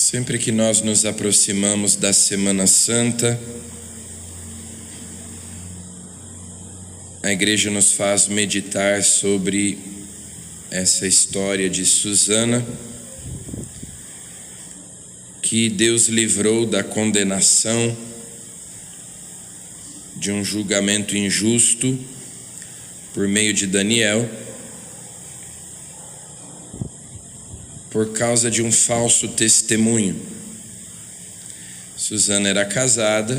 Sempre que nós nos aproximamos da Semana Santa, a Igreja nos faz meditar sobre essa história de Susana, que Deus livrou da condenação de um julgamento injusto por meio de Daniel, por causa de um falso testemunho. Susana era casada,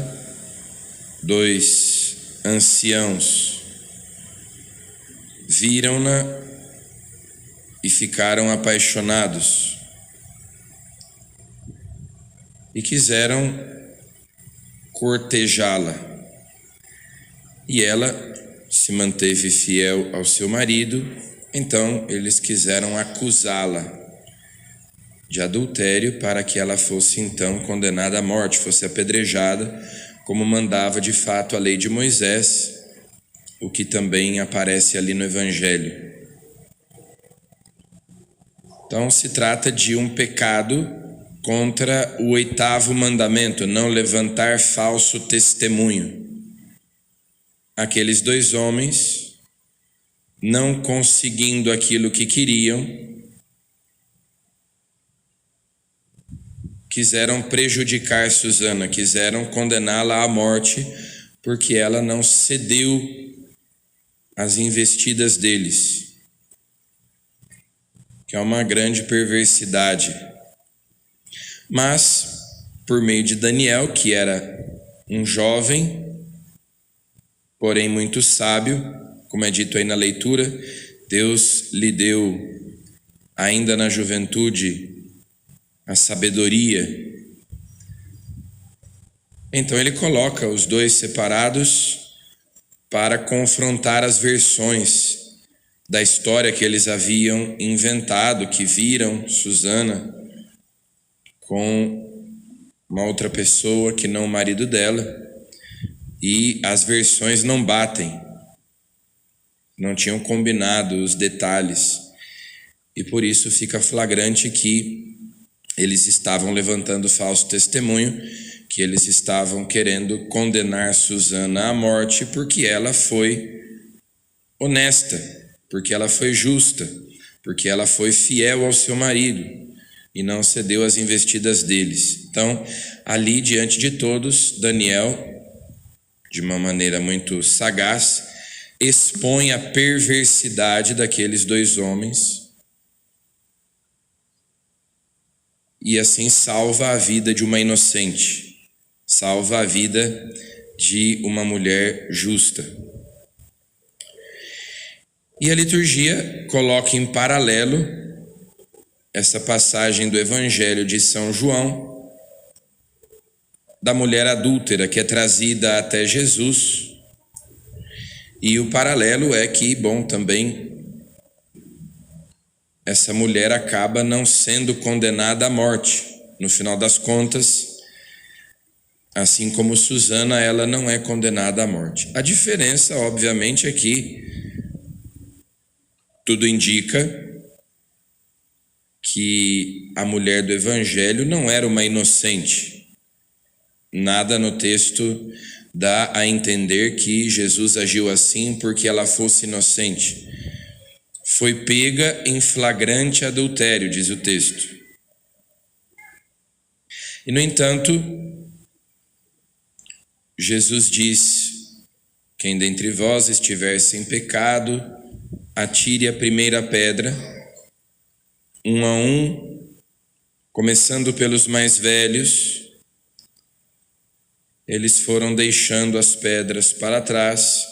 2 anciãos viram-na e ficaram apaixonados e quiseram cortejá-la, e ela se manteve fiel ao seu marido. Então eles quiseram acusá-la de adultério para que ela fosse então condenada à morte, fosse apedrejada, como mandava de fato a lei de Moisés, o que também aparece ali no Evangelho. Então se trata de um pecado contra o 8º mandamento, não levantar falso testemunho. Aqueles 2 homens, não conseguindo aquilo que queriam, quiseram prejudicar Susana, quiseram condená-la à morte, porque ela não cedeu às investidas deles, que é uma grande perversidade. Mas, por meio de Daniel, que era um jovem, porém muito sábio, como é dito aí na leitura, Deus lhe deu, ainda na juventude, a sabedoria. Então ele coloca os 2 separados para confrontar as versões da história que eles haviam inventado, que viram Susana com uma outra pessoa que não o marido dela, e as versões não batem, não tinham combinado os detalhes, e por isso fica flagrante que eles estavam levantando falso testemunho, que eles estavam querendo condenar Susana à morte porque ela foi honesta, porque ela foi justa, porque ela foi fiel ao seu marido e não cedeu às investidas deles. Então, ali diante de todos, Daniel, de uma maneira muito sagaz, expõe a perversidade daqueles 2 homens e assim salva a vida de uma inocente, salva a vida de uma mulher justa. E a liturgia coloca em paralelo essa passagem do Evangelho de São João, da mulher adúltera que é trazida até Jesus, e o paralelo é que, também essa mulher acaba não sendo condenada à morte. No final das contas, assim como Susana, ela não é condenada à morte. A diferença, obviamente, é que tudo indica que a mulher do Evangelho não era uma inocente. Nada no texto dá a entender que Jesus agiu assim porque ela fosse inocente. Foi pega em flagrante adultério, diz o texto. E, no entanto, Jesus diz: quem dentre vós estiver sem pecado, atire a primeira pedra. Um a um, começando pelos mais velhos, eles foram deixando as pedras para trás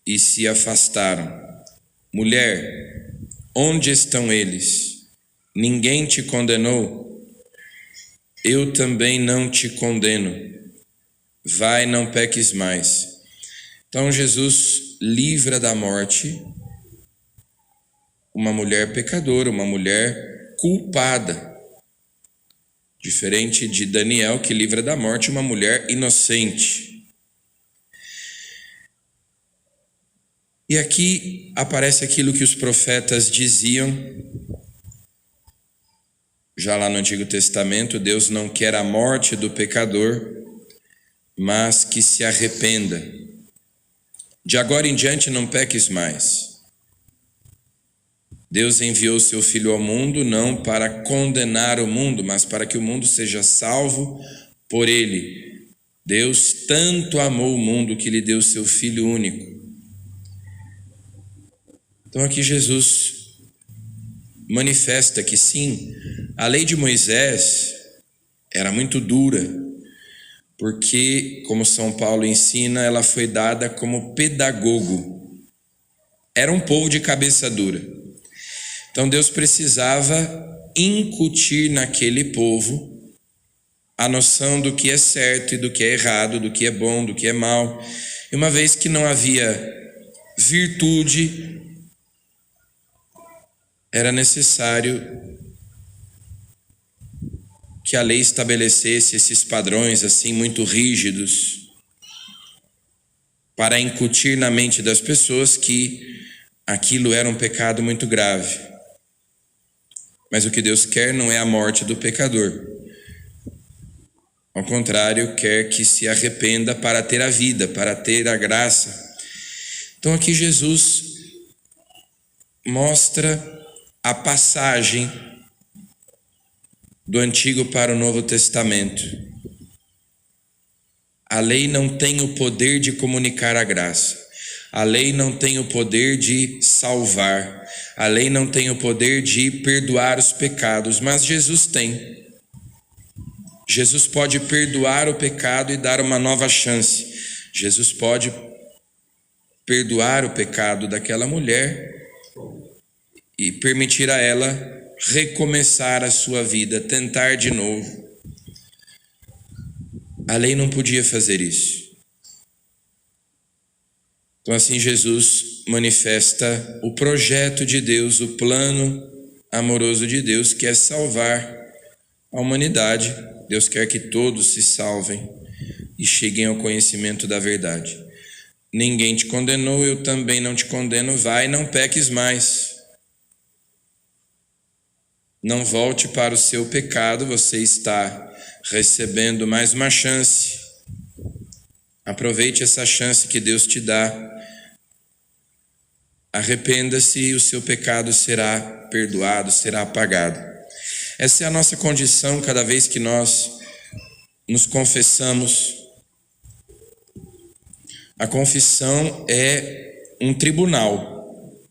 e se afastaram. Mulher, onde estão eles? Ninguém te condenou? Eu também não te condeno. Vai, não peques mais. Então Jesus livra da morte uma mulher pecadora, uma mulher culpada. Diferente de Daniel, que livra da morte uma mulher inocente. E aqui aparece aquilo que os profetas diziam Já lá no Antigo Testamento, Deus não quer a morte do pecador, mas que se arrependa. De agora em diante não peques mais. Deus enviou seu Filho ao mundo não para condenar o mundo, mas para que o mundo seja salvo por ele. Deus tanto amou o mundo que lhe deu seu Filho único. Então aqui Jesus manifesta que sim, a lei de Moisés era muito dura, porque, como São Paulo ensina, ela foi dada como pedagogo. Era um povo de cabeça dura. Então Deus precisava incutir naquele povo a noção do que é certo e do que é errado, do que é bom, do que é mal. E uma vez que não havia virtude, era necessário que a lei estabelecesse esses padrões assim muito rígidos para incutir na mente das pessoas que aquilo era um pecado muito grave. Mas o que Deus quer não é a morte do pecador. Ao contrário, quer que se arrependa para ter a vida, para ter a graça. Então aqui Jesus mostra a passagem do Antigo para o Novo Testamento. A lei não tem o poder de comunicar a graça. A lei não tem o poder de salvar. A lei não tem o poder de perdoar os pecados, mas Jesus tem. Jesus pode perdoar o pecado e dar uma nova chance. Jesus pode perdoar o pecado daquela mulher e permitir a ela recomeçar a sua vida, tentar de novo. A lei não podia fazer isso. Então assim Jesus manifesta o projeto de Deus, o plano amoroso de Deus, que é salvar a humanidade. Deus quer que todos se salvem e cheguem ao conhecimento da verdade. Ninguém te condenou, eu também não te condeno, vai, não peques mais. Não volte para o seu pecado, você está recebendo mais uma chance. Aproveite essa chance que Deus te dá. Arrependa-se e o seu pecado será perdoado, será apagado. Essa é a nossa condição cada vez que nós nos confessamos. A confissão é um tribunal.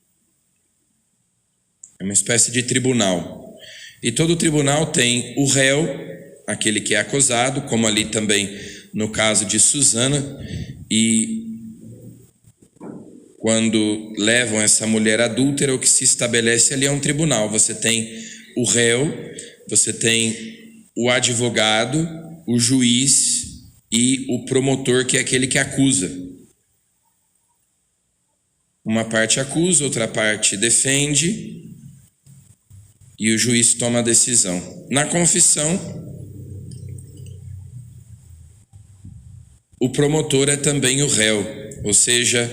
É uma espécie de tribunal. E todo tribunal tem o réu, aquele que é acusado, como ali também no caso de Susana, e quando levam essa mulher adúltera, o que se estabelece ali é um tribunal. Você tem o réu, você tem o advogado, o juiz e o promotor, que é aquele que acusa. Uma parte acusa, outra parte defende, e o juiz toma a decisão. Na confissão, o promotor é também o réu, ou seja,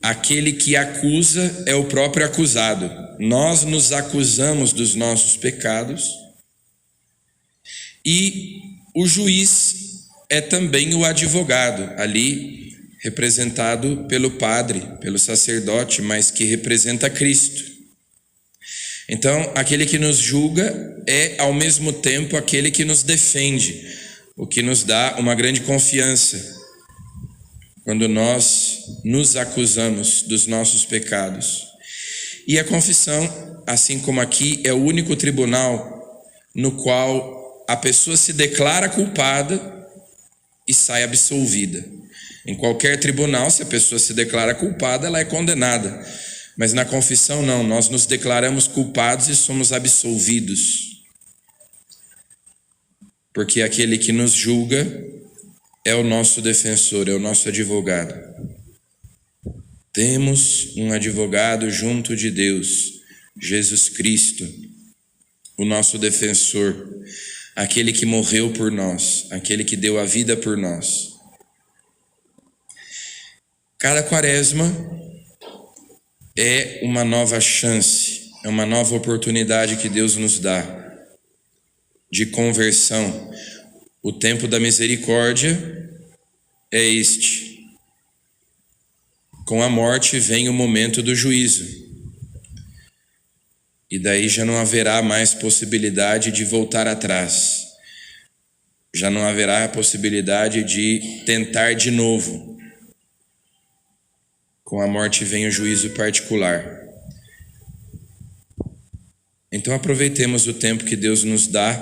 aquele que acusa é o próprio acusado. Nós nos acusamos dos nossos pecados e o juiz é também o advogado, ali representado pelo padre, pelo sacerdote, mas que representa Cristo. Então, aquele que nos julga é, ao mesmo tempo, aquele que nos defende, o que nos dá uma grande confiança quando nós nos acusamos dos nossos pecados. E a confissão, assim como aqui, é o único tribunal no qual a pessoa se declara culpada e sai absolvida. Em qualquer tribunal, se a pessoa se declara culpada, ela é condenada. Mas na confissão não, nós nos declaramos culpados e somos absolvidos. Porque aquele que nos julga é o nosso defensor, é o nosso advogado. Temos um advogado junto de Deus, Jesus Cristo, o nosso defensor, aquele que morreu por nós, aquele que deu a vida por nós. Cada quaresma é uma nova chance, é uma nova oportunidade que Deus nos dá de conversão. O tempo da misericórdia é este. Com a morte vem o momento do juízo. E daí já não haverá mais possibilidade de voltar atrás. Já não haverá a possibilidade de tentar de novo. Com a morte vem o juízo particular. Então aproveitemos o tempo que Deus nos dá,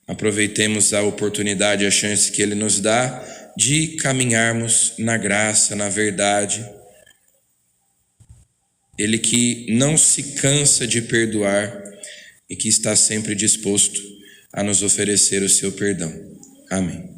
aproveitemos a oportunidade, a chance que Ele nos dá de caminharmos na graça, na verdade. Ele que não se cansa de perdoar e que está sempre disposto a nos oferecer o seu perdão. Amém.